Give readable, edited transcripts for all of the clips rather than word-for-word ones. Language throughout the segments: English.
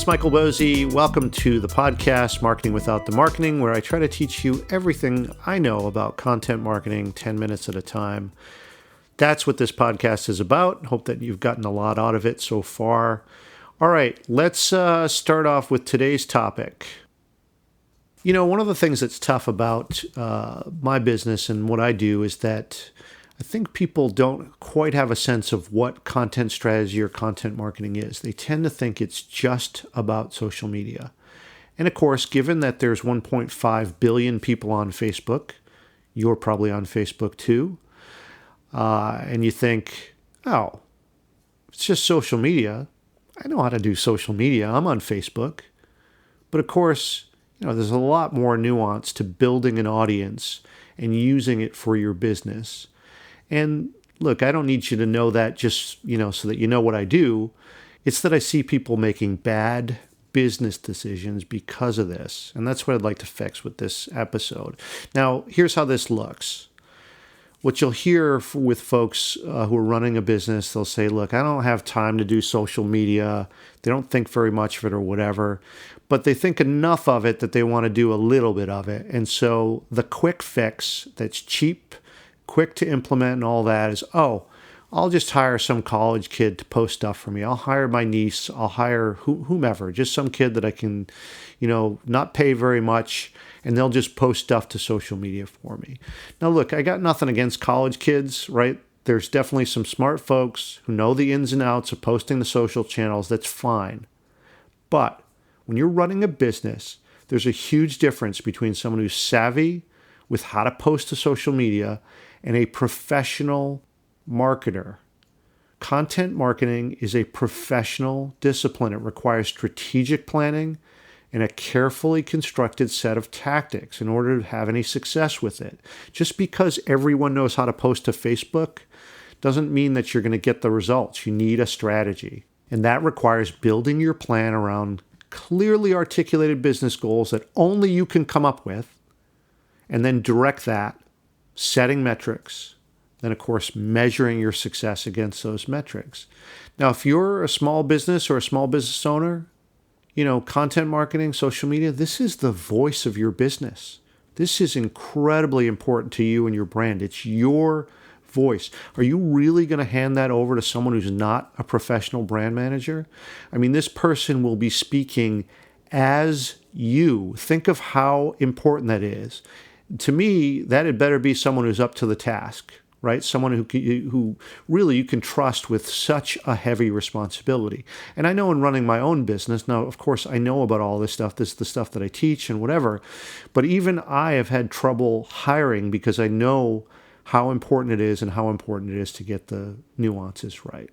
is Michael Bosey. Welcome to the podcast, Marketing Without the Marketing, where I try to teach you everything I know about content marketing 10 minutes at a time. That's what this podcast is about. Hope that you've gotten a lot out of it so far. All right, let's start off with today's topic. You know, one of the things that's tough about my business and what I do is that I think people don't quite have a sense of what content strategy or content marketing is. They tend to think it's just about social media. And of course, given that there's 1.5 billion people on Facebook, you're probably on Facebook too, and you think, oh, it's just social media. I know how to do social media. I'm on Facebook. But of course, you know, there's a lot more nuance to building an audience and using it for your business. And look, I don't need you to know that just, so that you know what I do. It's that I see people making bad business decisions because of this. And that's what I'd like to fix with this episode. Now, here's how this looks. What you'll hear with folks who are running a business, they'll say, look, I don't have time to do social media. They don't think very much of it or whatever, but they think enough of it that they want to do a little bit of it. And so the quick fix that's cheap, quick to implement and all that is, I'll just hire some college kid to post stuff for me. I'll hire my niece. I'll hire whomever, just some kid that I can, not pay very much, and they'll just post stuff to social media for me. Now, look, I got nothing against college kids, right? There's definitely some smart folks who know the ins and outs of posting to social channels. That's fine. But when you're running a business, there's a huge difference between someone who's savvy with how to post to social media and a professional marketer. Content marketing is a professional discipline. It requires strategic planning and a carefully constructed set of tactics in order to have any success with it. Just because everyone knows how to post to Facebook doesn't mean that you're going to get the results. You need a strategy. And that requires building your plan around clearly articulated business goals that only you can come up with, and then direct that, setting metrics, then of course measuring your success against those metrics. Now, if you're a small business or a small business owner, content marketing, social media, this is the voice of your business. This is incredibly important to you and your brand. It's your voice. Are you really going to hand that over to someone who's not a professional brand manager? I mean, this person will be speaking as you. Think of how important that is. To me, that had better be someone who's up to the task, right? Someone who really you can trust with such a heavy responsibility. And I know in running my own business, now, of course, I know about all this stuff. This is the stuff that I teach and whatever. But even I have had trouble hiring because I know how important it is and how important it is to get the nuances right.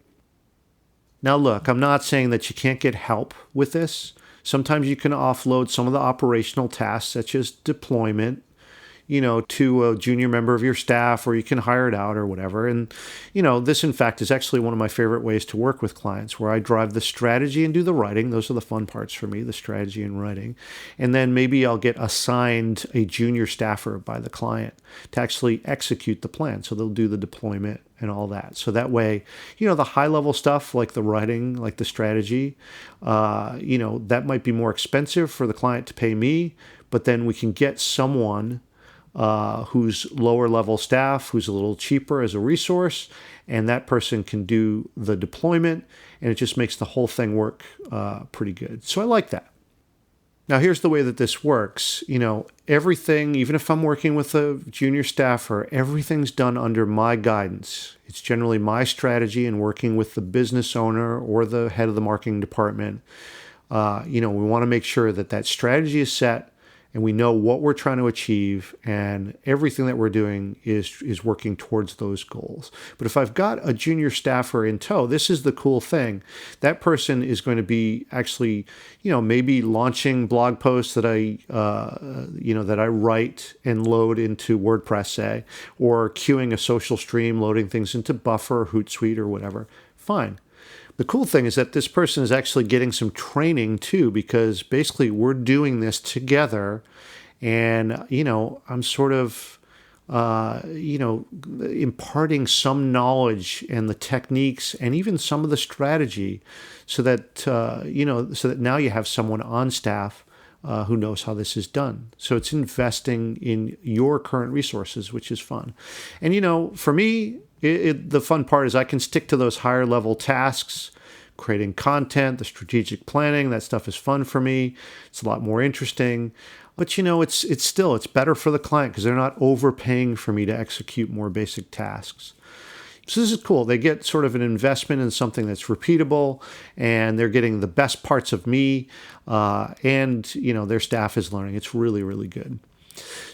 Now, look, I'm not saying that you can't get help with this. Sometimes you can offload some of the operational tasks, such as deployment, to a junior member of your staff, or you can hire it out or whatever. And, this in fact is actually one of my favorite ways to work with clients, where I drive the strategy and do the writing. Those are the fun parts for me, the strategy and writing. And then maybe I'll get assigned a junior staffer by the client to actually execute the plan. So they'll do the deployment and all that. So that way, the high level stuff like the writing, like the strategy, that might be more expensive for the client to pay me, but then we can get someone who's lower level staff, who's a little cheaper as a resource, and that person can do the deployment, and it just makes the whole thing work pretty good. So I like that. Now, here's the way that this works. Everything, even if I'm working with a junior staffer, everything's done under my guidance. It's generally my strategy and working with the business owner or the head of the marketing department. We want to make sure that that strategy is set, and we know what we're trying to achieve, and everything that we're doing is working towards those goals. But if I've got a junior staffer in tow, this is the cool thing. That person is going to be actually, maybe launching blog posts that I write and load into WordPress, say, or queuing a social stream, loading things into Buffer, Hootsuite, or whatever. Fine. The cool thing is that this person is actually getting some training too, because basically we're doing this together, and I'm sort of imparting some knowledge and the techniques and even some of the strategy so that, so that now you have someone on staff who knows how this is done. So it's investing in your current resources, which is fun. And, for me, the fun part is I can stick to those higher level tasks, creating content, the strategic planning. That stuff is fun for me. It's a lot more interesting. But it's better for the client because they're not overpaying for me to execute more basic tasks. So this is cool. They get sort of an investment in something that's repeatable, and they're getting the best parts of me, and their staff is learning. It's really, really good.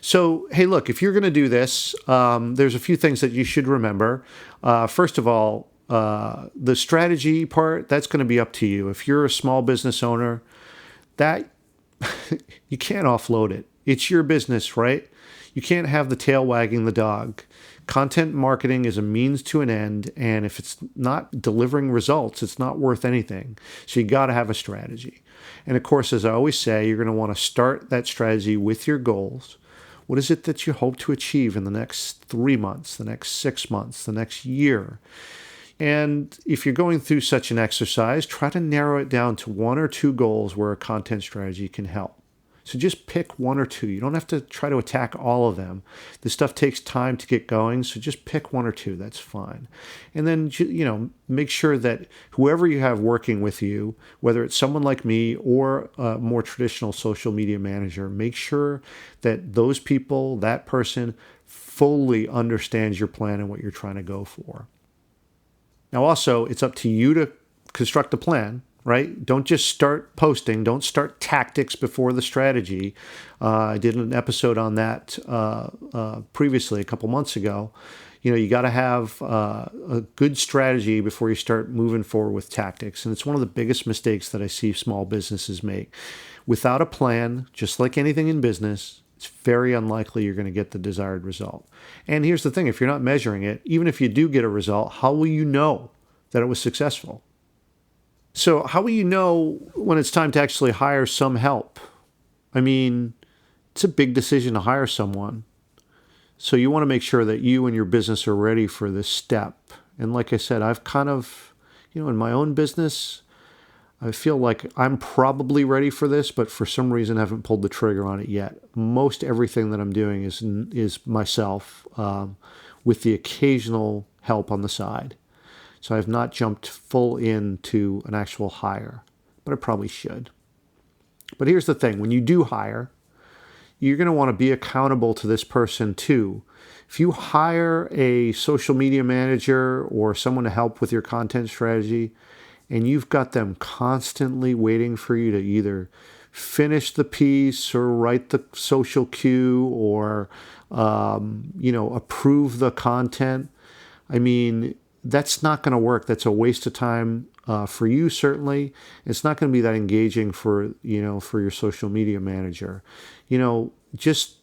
So, hey, look, if you're going to do this, there's a few things that you should remember. First of all, the strategy part, that's going to be up to you. If you're a small business owner, that you can't offload it. It's your business, right? You can't have the tail wagging the dog. Content marketing is a means to an end, and if it's not delivering results, it's not worth anything. So you got to have a strategy. And of course, as I always say, you're going to want to start that strategy with your goals. What is it that you hope to achieve in the next 3 months, the next 6 months, the next year? And if you're going through such an exercise, try to narrow it down to 1 or 2 goals where a content strategy can help. So just pick 1 or 2. You don't have to try to attack all of them. This stuff takes time to get going, so just pick 1 or 2. That's fine. And then, make sure that whoever you have working with you, whether it's someone like me or a more traditional social media manager, make sure that those people, that person, fully understands your plan and what you're trying to go for. Now, also, it's up to you to construct a plan, right? Don't just start posting. Don't start tactics before the strategy. I did an episode on that previously, a couple months ago. You got to have a good strategy before you start moving forward with tactics. And it's one of the biggest mistakes that I see small businesses make. Without a plan, just like anything in business, it's very unlikely you're going to get the desired result. And here's the thing, if you're not measuring it, even if you do get a result, how will you know that it was successful? So how will you know when it's time to actually hire some help? I mean, it's a big decision to hire someone. So you want to make sure that you and your business are ready for this step. And like I said, I've kind of, in my own business, I feel like I'm probably ready for this, but for some reason I haven't pulled the trigger on it yet. Most everything that I'm doing is myself, with the occasional help on the side. So I've not jumped full into an actual hire, but I probably should. But here's the thing. When you do hire, you're going to want to be accountable to this person too. If you hire a social media manager or someone to help with your content strategy, and you've got them constantly waiting for you to either finish the piece or write the social cue or, approve the content, I mean, that's not going to work. That's a waste of time for you, certainly. It's not going to be that engaging for your social media manager. Just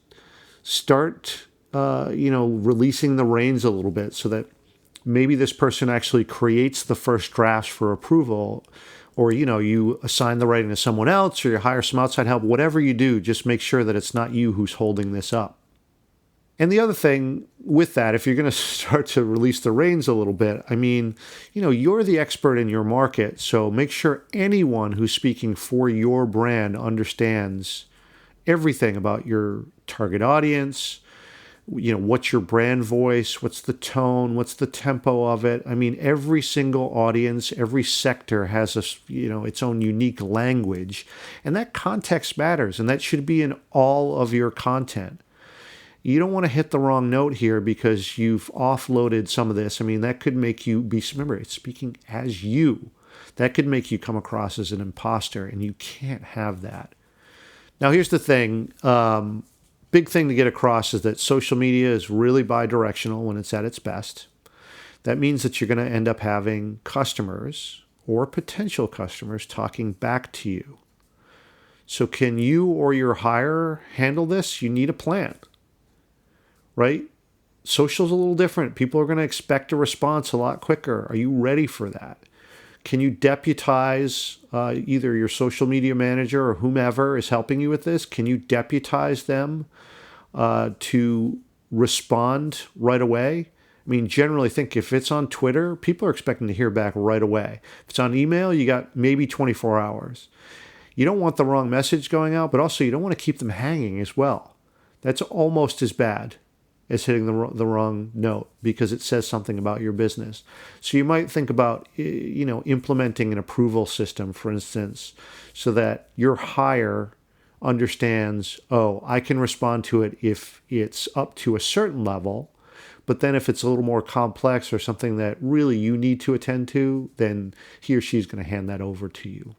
start, releasing the reins a little bit so that maybe this person actually creates the first drafts for approval, or, you assign the writing to someone else, or you hire some outside help. Whatever you do, just make sure that it's not you who's holding this up. And the other thing with that, if you're going to start to release the reins a little bit, I mean, you're the expert in your market. So make sure anyone who's speaking for your brand understands everything about your target audience, what's your brand voice, what's the tone, what's the tempo of it. I mean, every single audience, every sector has its own unique language, and that context matters, and that should be in all of your content. You don't want to hit the wrong note here because you've offloaded some of this. I mean, that could make you remember, it's speaking as you. That could make you come across as an imposter, and you can't have that. Now, here's the thing. Big thing to get across is that social media is really bi-directional when it's at its best. That means that you're going to end up having customers or potential customers talking back to you. So can you or your hire handle this? You need a plan, right? Social's a little different. People are going to expect a response a lot quicker. Are you ready for that? Can you deputize either your social media manager or whomever is helping you with this? Can you deputize them to respond right away. I mean, generally think if it's on Twitter, people are expecting to hear back right away. If it's on email, you got maybe 24 hours. You don't want the wrong message going out, but also you don't want to keep them hanging as well. That's almost as bad as hitting the wrong note because it says something about your business. So you might think about, implementing an approval system, for instance, so that your hire understands, I can respond to it if it's up to a certain level. But then if it's a little more complex or something that really you need to attend to, then he or she's going to hand that over to you.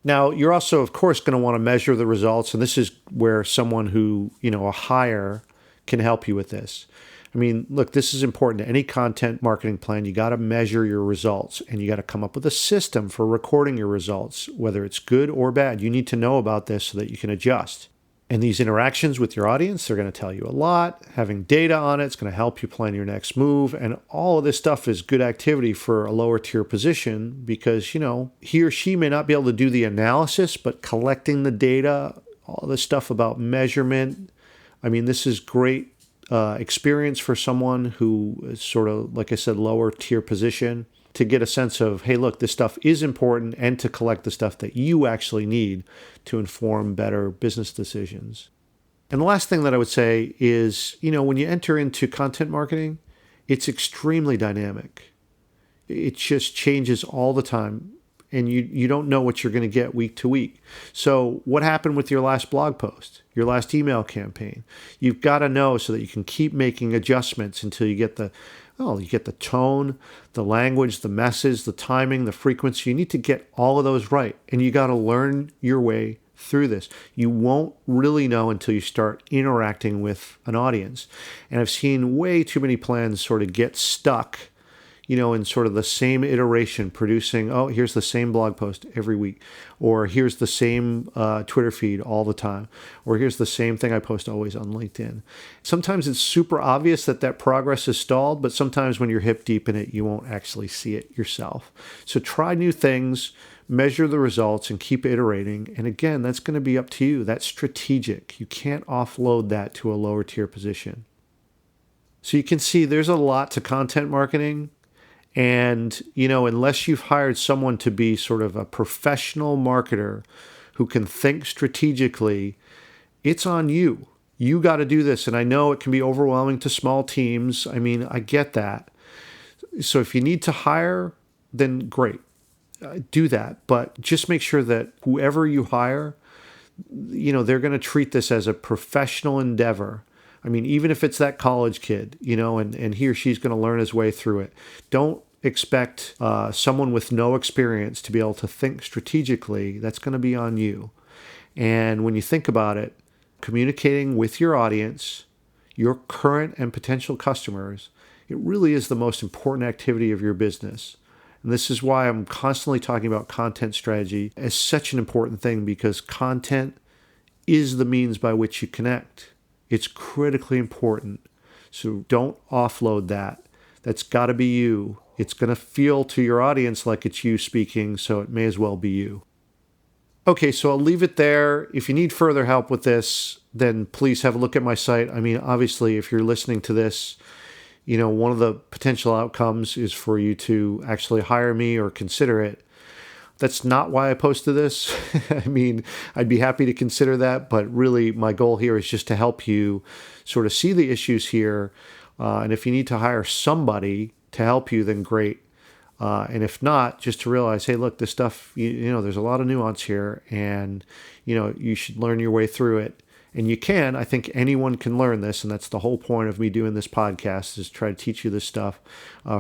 Now, you're also, of course, going to want to measure the results. And this is where someone who, a hire can help you with this. I mean, look, this is important to any content marketing plan. You got to measure your results and you got to come up with a system for recording your results, whether it's good or bad. You need to know about this so that you can adjust. And these interactions with your audience, they're going to tell you a lot. Having data on it's going to help you plan your next move. And all of this stuff is good activity for a lower tier position because, he or she may not be able to do the analysis, but collecting the data, all this stuff about measurement. I mean, this is great experience for someone who is sort of, like I said, lower tier position to get a sense of, hey, look, this stuff is important, and to collect the stuff that you actually need to inform better business decisions. And the last thing that I would say is, when you enter into content marketing, it's extremely dynamic. It just changes all the time, and you don't know what you're going to get week to week. So what happened with your last blog post, your last email campaign? You've got to know so that you can keep making adjustments until you get the tone, the language, the message, the timing, the frequency. You need to get all of those right. And you got to learn your way through this. You won't really know until you start interacting with an audience. And I've seen way too many plans sort of get stuck, in sort of the same iteration, producing, here's the same blog post every week, or here's the same Twitter feed all the time, or here's the same thing I post always on LinkedIn. Sometimes it's super obvious that progress is stalled, but sometimes when you're hip deep in it, you won't actually see it yourself. So try new things, measure the results, and keep iterating. And again, that's going to be up to you. That's strategic. You can't offload that to a lower tier position. So you can see there's a lot to content marketing. And, unless you've hired someone to be sort of a professional marketer who can think strategically, it's on you. You got to do this. And I know it can be overwhelming to small teams. I mean, I get that. So if you need to hire, then great. Do that. But just make sure that whoever you hire, they're going to treat this as a professional endeavor. I mean, even if it's that college kid, and he or she's going to learn his way through it. Don't expect someone with no experience to be able to think strategically. That's going to be on you. And when you think about it, communicating with your audience, your current and potential customers, it really is the most important activity of your business. And this is why I'm constantly talking about content strategy as such an important thing, because content is the means by which you connect. It's critically important. So don't offload that. That's got to be you. It's going to feel to your audience like it's you speaking, so it may as well be you. Okay, so I'll leave it there. If you need further help with this, then please have a look at my site. I mean, obviously, if you're listening to this, one of the potential outcomes is for you to actually hire me or consider it. That's not why I posted this. I mean, I'd be happy to consider that, but really my goal here is just to help you sort of see the issues here. And if you need to hire somebody to help you, then great. And if not, just to realize, hey, look, this stuff, there's a lot of nuance here, and, you should learn your way through it. And you can. I think anyone can learn this, and that's the whole point of me doing this podcast, is try to teach you this stuff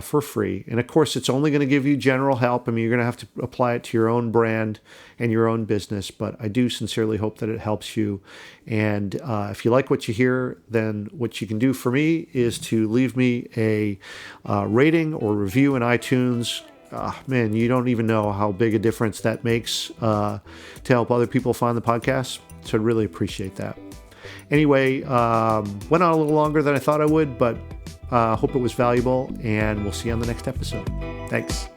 for free. And of course, it's only going to give you general help. I mean, you're going to have to apply it to your own brand and your own business, but I do sincerely hope that it helps you. And if you like what you hear, then what you can do for me is to leave me a rating or review in iTunes. Man, you don't even know how big a difference that makes to help other people find the podcast. So I'd really appreciate that. Anyway, went on a little longer than I thought I would, but hope it was valuable, and we'll see you on the next episode. Thanks.